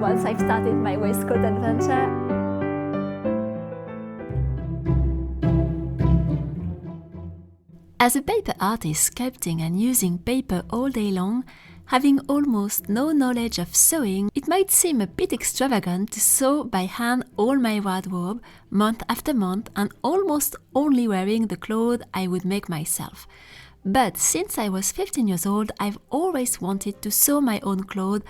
once I've started my waistcoat adventure. As a paper artist sculpting and using paper all day long, having almost no knowledge of sewing, it might seem a bit extravagant to sew by hand all my wardrobe, month after month, and almost only wearing the clothes I would make myself. But since I was 15 years old, I've always wanted to sew my own clothes,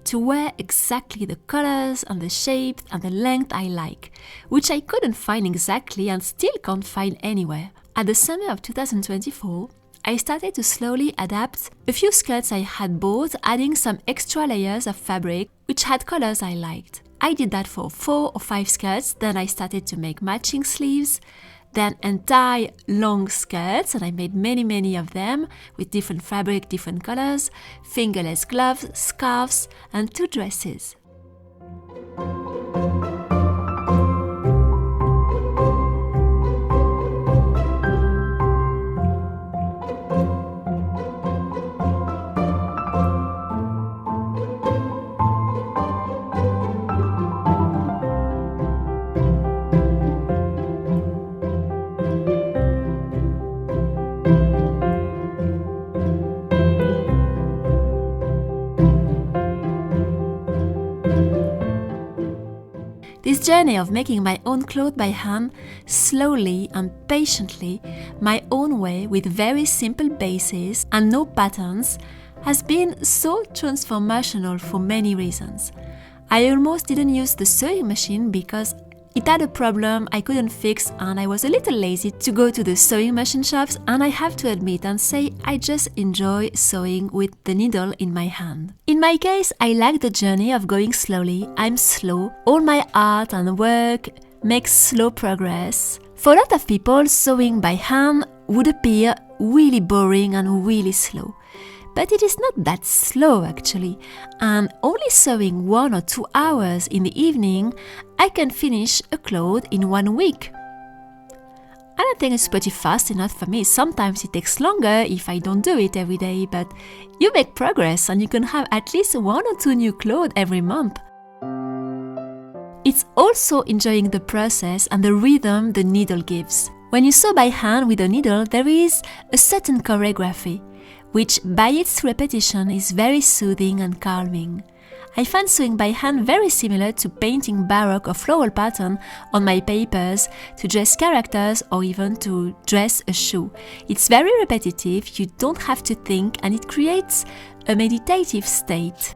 to wear exactly the colors and the shapes and the length I like, which I couldn't find exactly and still can't find anywhere. At the summer of 2024, I started to slowly adapt a few skirts I had bought, adding some extra layers of fabric which had colors I liked. I did that for 4 or 5 skirts, then I started to make matching sleeves, then entire long skirts, and I made many of them with different fabric, different colors, fingerless gloves, scarves, and 2 dresses. This journey of making my own clothes by hand, slowly and patiently, my own way with very simple bases and no patterns, has been so transformational for many reasons. I almost didn't use the sewing machine because it had a problem I couldn't fix, and I was a little lazy to go to the sewing machine shops, and I have to admit and say I just enjoy sewing with the needle in my hand. In my case, I like the journey of going slowly. I'm slow. All my art and work makes slow progress. For a lot of people, sewing by hand would appear really boring and really slow. But it is not that slow actually, and only sewing 1 or 2 hours in the evening, I can finish a cloth in 1 week. I don't think it's pretty fast enough for me. Sometimes it takes longer if I don't do it every day, but you make progress and you can have at least 1 or 2 new clothes every month. It's also enjoying the process and the rhythm the needle gives. When you sew by hand with a needle, there is a certain choreography, which by its repetition is very soothing and calming. I find sewing by hand very similar to painting baroque or floral pattern on my papers, to dress characters, or even to dress a shoe. It's very repetitive, you don't have to think, and it creates a meditative state.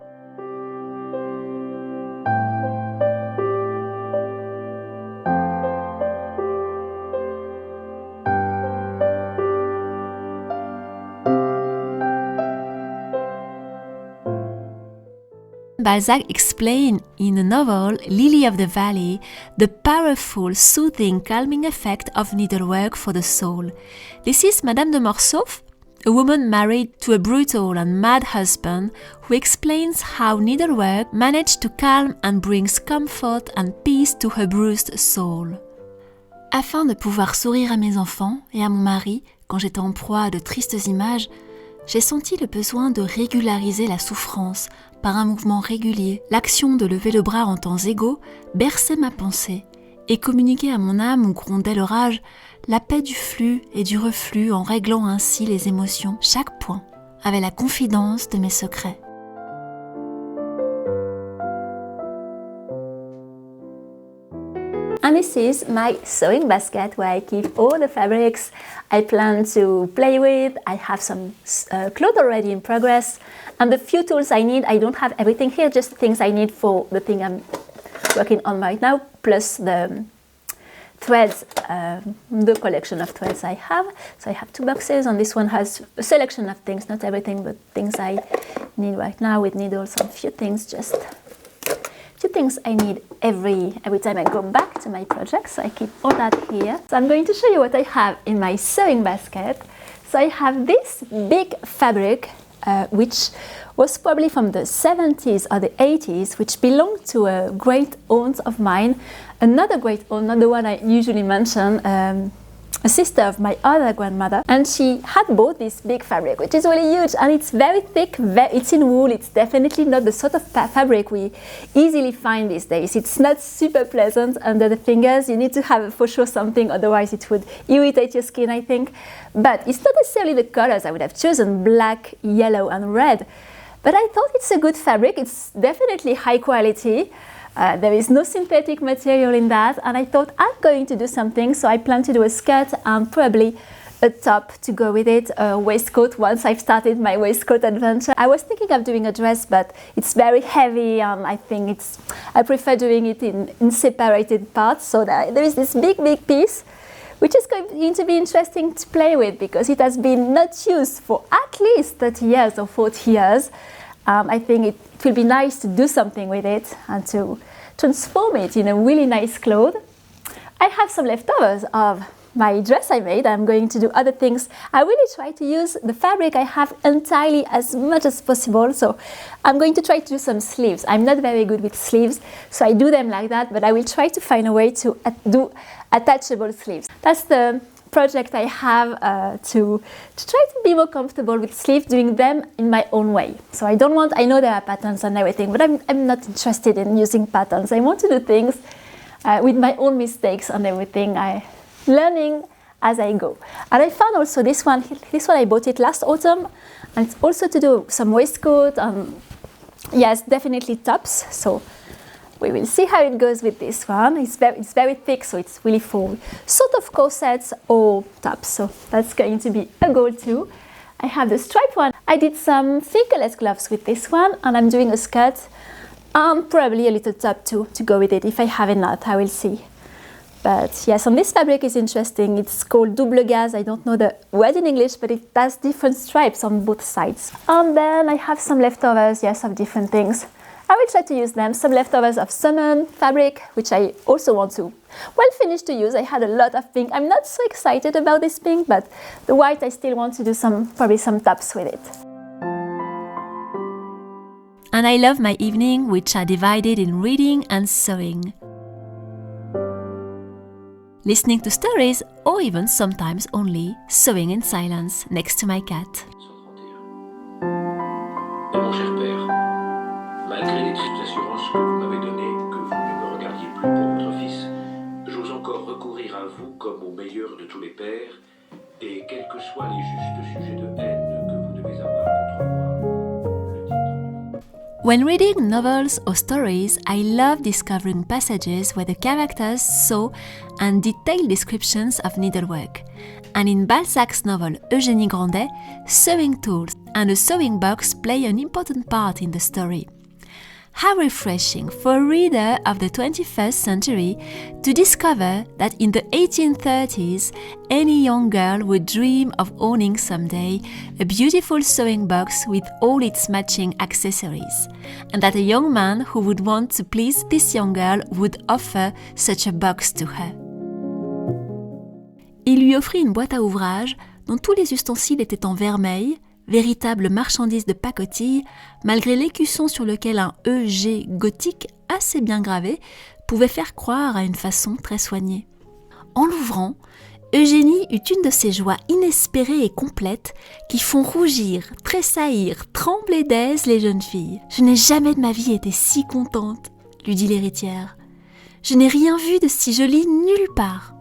Balzac explained in the novel Lily of the Valley the powerful, soothing, calming effect of needlework for the soul. This is Madame de Morcerf, a woman married to a brutal and mad husband, who explains how needlework managed to calm and brings comfort and peace to her bruised soul. Afin de pouvoir sourire à mes enfants et à mon mari quand j'étais en proie à de tristes images, j'ai senti le besoin de régulariser la souffrance par un mouvement régulier. L'action de lever le bras en temps égaux berçait ma pensée et communiquait à mon âme où grondait l'orage la paix du flux et du reflux, en réglant ainsi les émotions. Chaque point avait la confidence de mes secrets. And this is my sewing basket where I keep all the fabrics I plan to play with. I have some clothes already in progress, and the few tools I need, I don't have everything here, just the things I need for the thing I'm working on right now, plus the threads, the collection of threads I have. So I have 2 boxes, and this one has a selection of things, not everything, but things I need right now with needles and few things, just 2 things I need every time I go back to my project, so I keep all that here. So I'm going to show you what I have in my sewing basket. So I have this big fabric, which was probably from the 70s or the 80s, which belonged to a great aunt of mine. Another great aunt, not the one I usually mention, a sister of my other grandmother, and she had bought this big fabric, which is really huge, and it's very thick, it's in wool. It's definitely not the sort of fabric we easily find these days. It's not super pleasant under the fingers. You need to have for sure something, otherwise it would irritate your skin, I think. But it's not necessarily the colors I would have chosen, black, yellow and red. But I thought it's a good fabric. It's definitely high quality. There is no synthetic material in that, and I thought I'm going to do something, so I plan to do a skirt and probably a top to go with it, a waistcoat once I've started my waistcoat adventure. I was thinking of doing a dress, but it's very heavy, and I think I prefer doing it in separated parts, so that there is this big piece, which is going to be interesting to play with because it has been not used for at least 30 years or 40 years. I think it will be nice to do something with it and to transform it in a really nice cloth. I have some leftovers of my dress I made. I'm going to do other things. I really try to use the fabric I have entirely as much as possible. So I'm going to try to do some sleeves. I'm not very good with sleeves, so I do them like that, but I will try to find a way to do attachable sleeves. That's the project I have to try to be more comfortable with sleeves, doing them in my own way. So I know there are patterns and everything, but I'm not interested in using patterns. I want to do things with my own mistakes and everything, learning as I go. And I found also this one I bought it last autumn, and it's also to do some waistcoat and yes, definitely tops. So we will see how it goes with this one. It's very thick, so it's really for sort of corsets or tops. So that's going to be a goal too. I have the striped one. I did some fingerless gloves with this one, and I'm doing a skirt and probably a little top too to go with it. If I have enough, I will see. But yes, and this fabric is interesting. It's called double gaze. I don't know the word in English, but it has different stripes on both sides. And then I have some leftovers, yes, of different things. I will try to use them. Some leftovers of salmon fabric, which I also want to finish to use. I had a lot of pink. I'm not so excited about this pink, but the white I still want to do probably some tops with it. And I love my evening, which are divided in reading and sewing. Listening to stories, or even sometimes only sewing in silence next to my cat. Mon cher père, malgré les tristes assurances que vous m'avez données que vous ne me regardiez plus pour votre fils, j'ose encore recourir à vous comme au meilleur de tous les pères, et quels que soient les justes sujets de haine que vous devez avoir contre moi. When reading novels or stories, I love discovering passages where the characters saw and detailed descriptions of needlework. And in Balzac's novel Eugénie Grandet, sewing tools and a sewing box play an important part in the story. How refreshing for a reader of the 21st century to discover that in the 1830s, any young girl would dream of owning someday a beautiful sewing box with all its matching accessories, and that a young man who would want to please this young girl would offer such a box to her. Il lui offrit une boîte à ouvrage dont tous les ustensiles étaient en vermeil, véritable marchandise de pacotille, malgré l'écusson sur lequel un EG gothique assez bien gravé pouvait faire croire à une façon très soignée. En l'ouvrant, Eugénie eut une de ces joies inespérées et complètes qui font rougir, tressaillir, trembler d'aise les jeunes filles. « Je n'ai jamais de ma vie été si contente », lui dit l'héritière. « Je n'ai rien vu de si joli nulle part. »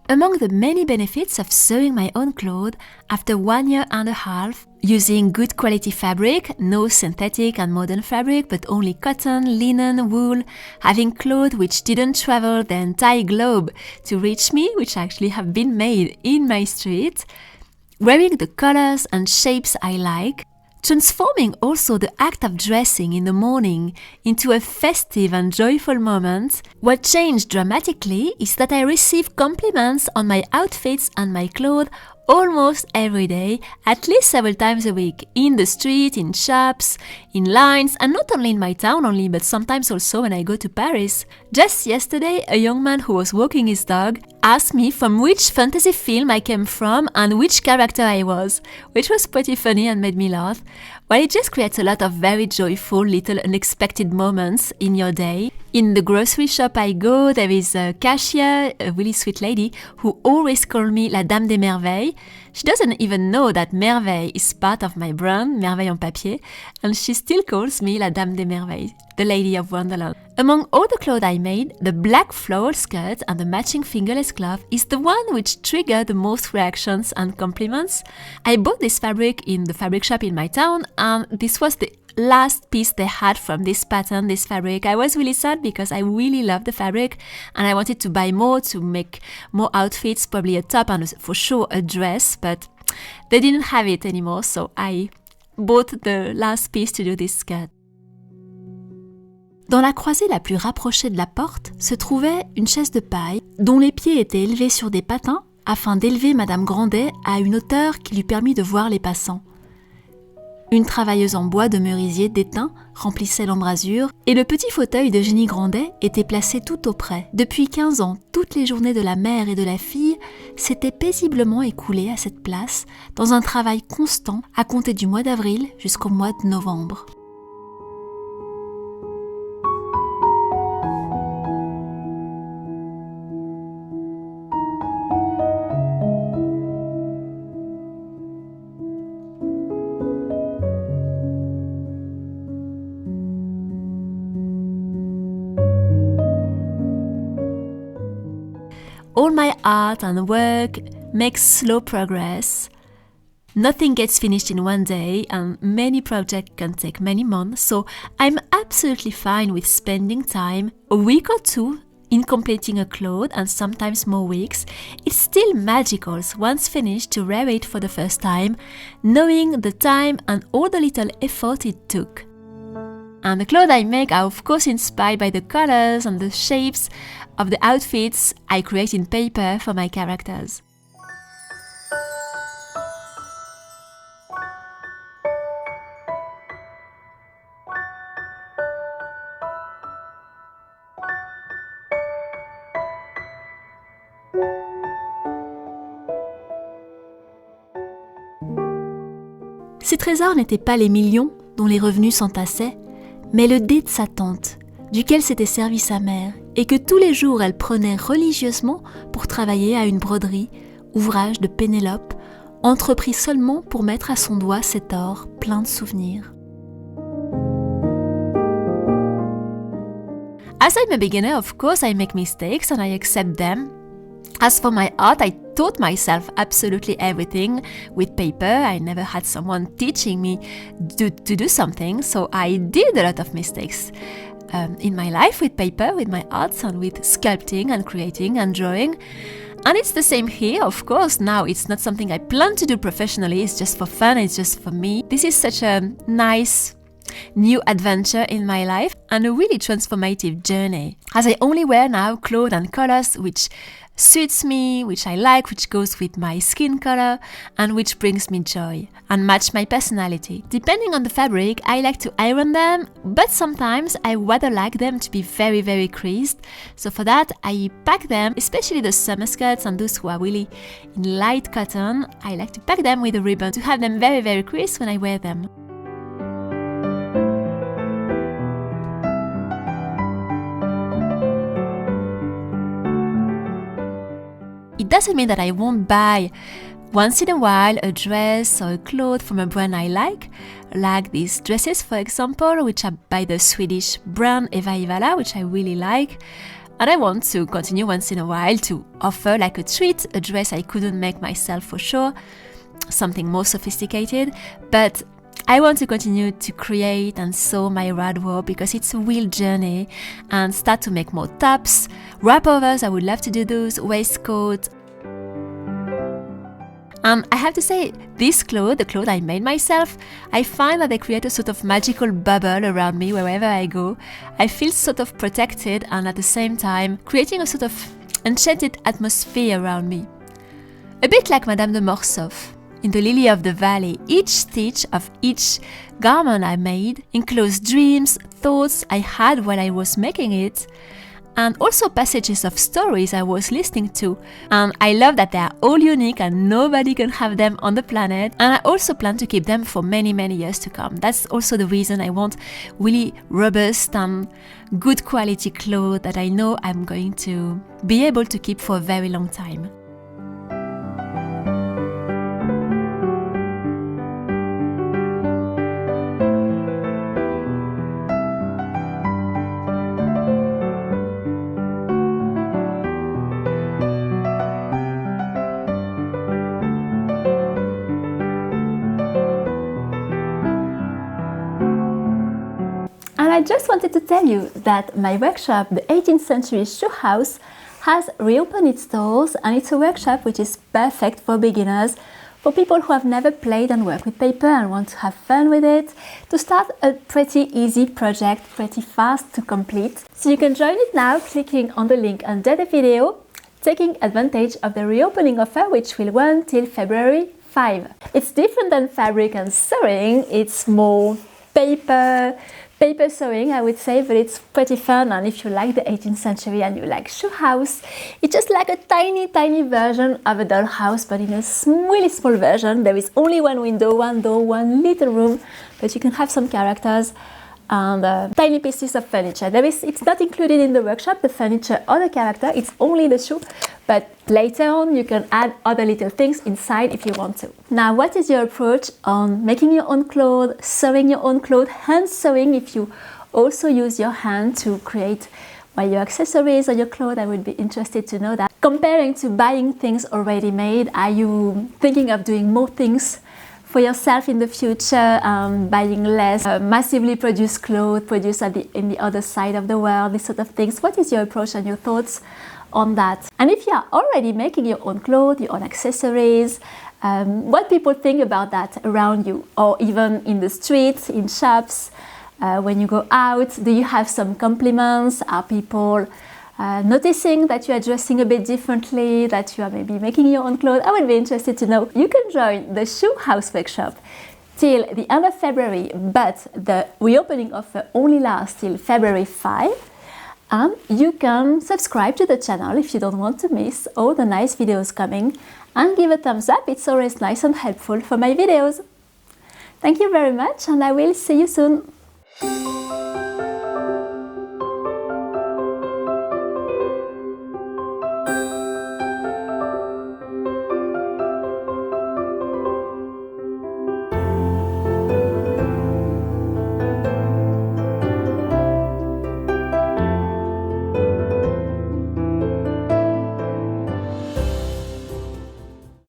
Among the many benefits of sewing my own clothes after 1 year and a half, using good quality fabric, no synthetic and modern fabric, but only cotton, linen, wool, having clothes which didn't travel the entire globe to reach me, which actually have been made in my street, wearing the colors and shapes I like, transforming also the act of dressing in the morning into a festive and joyful moment. What changed dramatically is that I receive compliments on my outfits and my clothes almost every day, at least several times a week, in the street, in shops, in lines, and not only in my town only, but sometimes also when I go to Paris. Just yesterday, a young man who was walking his dog asked me from which fantasy film I came from and which character I was, which was pretty funny and made me laugh. Well, it just creates a lot of very joyful little unexpected moments in your day. In the grocery shop I go, there is a cashier, a really sweet lady, who always calls me la Dame des Merveilles. She doesn't even know that Merveille is part of my brand, Merveille en papier, and she still calls me la Dame des Merveilles, the Lady of Wonderland. Among all the clothes I made, the black floral skirt and the matching fingerless glove is the one which triggered the most reactions and compliments. I bought this fabric in the fabric shop in my town, and this was the last piece they had from this pattern, this fabric. I was really sad because I really loved the fabric and I wanted to buy more to make more outfits, probably a top and for sure a dress, but they didn't have it anymore, so I bought the last piece to do this skirt. Dans la croisée la plus rapprochée de la porte se trouvait une chaise de paille dont les pieds étaient élevés sur des patins afin d'élever Madame Grandet à une hauteur qui lui permit de voir les passants. Une travailleuse en bois de merisier déteint remplissait l'embrasure et le petit fauteuil de Jenny Grandet était placé tout auprès. Depuis 15 ans, toutes les journées de la mère et de la fille s'étaient paisiblement écoulées à cette place dans un travail constant à compter du mois d'avril jusqu'au mois de novembre. All my art and work makes slow progress. Nothing gets finished in one day and many projects can take many months, so I'm absolutely fine with spending time, a week or two, in completing a cloth and sometimes more weeks. It's still magical once finished to wear it for the first time, knowing the time and all the little effort it took. And the clothes I make are of course inspired by the colors and the shapes of the outfits I create in paper for my characters. Ces trésors n'étaient pas les millions dont les revenus s'entassaient, mais le dé de sa tante, duquel s'était servie sa mère, et que tous les jours elle prenait religieusement pour travailler à une broderie, ouvrage de Pénélope, entrepris seulement pour mettre à son doigt cet or plein de souvenirs. As I'm a beginner, of course I make mistakes and I accept them. As for my art, I taught myself absolutely everything with paper. I never had someone teaching me to do something, so I did a lot of mistakes in my life with paper, with my arts and with sculpting and creating and drawing. And it's the same here, of course. Now it's not something I plan to do professionally, it's just for fun, it's just for me. This is such a nice new adventure in my life and a really transformative journey, as I only wear now clothes and colors which suits me, which I like, which goes with my skin color and which brings me joy and match my personality. Depending on the fabric, I like to iron them, but sometimes I rather like them to be very, very creased. So for that, I pack them, especially the summer skirts and those who are really in light cotton. I like to pack them with a ribbon to have them very, very creased when I wear them. It doesn't mean that I won't buy once in a while a dress or a cloth from a brand I like these dresses, for example, which are by the Swedish brand Eva Ivala, which I really like. And I want to continue once in a while to offer like a treat, a dress I couldn't make myself for sure, something more sophisticated. But I want to continue to create and sew my wardrobe because it's a real journey, and start to make more tops, wrapovers, I would love to do those, waistcoats. And I have to say, this clothes, the clothes I made myself, I find that they create a sort of magical bubble around me wherever I go. I feel sort of protected and at the same time creating a sort of enchanted atmosphere around me. A bit like Madame de Morcerf in The Lily of the Valley. Each stitch of each garment I made enclosed dreams, thoughts I had while I was making it, and also passages of stories I was listening to. And I love that they are all unique and nobody can have them on the planet. And I also plan to keep them for many, many years to come. That's also the reason I want really robust and good quality clothes that I know I'm going to be able to keep for a very long time. And I just wanted to tell you that my workshop, the 18th Century Shoe House, has reopened its doors, and it's a workshop which is perfect for beginners, for people who have never played and worked with paper and want to have fun with it, to start a pretty easy project, pretty fast to complete. So you can join it now clicking on the link under the video, taking advantage of the reopening offer which will run till February 5. It's different than fabric and sewing, it's more paper sewing, I would say, but it's pretty fun. And if you like the 18th century and you like shoe house, it's just like a tiny version of a dollhouse, but in a really small version. There is only one window, one door, one little room, but you can have some characters and tiny pieces of furniture. It's not included in the workshop, the furniture or the character, it's only the shoe, but later on you can add other little things inside if you want to. Now, what is your approach on making your own clothes, sewing your own clothes, hand sewing if you also use your hand to create your accessories or your clothes? I would be interested to know that. Comparing to buying things already made, are you thinking of doing more things for yourself in the future, buying less massively produced clothes produced in the other side of the world, these sort of things? What is your approach and your thoughts on that? And if you are already making your own clothes, your own accessories, what people think about that around you, or even in the streets, in shops, when you go out? Do you have some compliments? Are people noticing that you are dressing a bit differently, that you are maybe making your own clothes? I would be interested to know. You can join the Shoe House workshop till the end of February, but the reopening offer only lasts till February 5. And you can subscribe to the channel if you don't want to miss all the nice videos coming, and give a thumbs up. It's always nice and helpful for my videos. Thank you very much, and I will see you soon.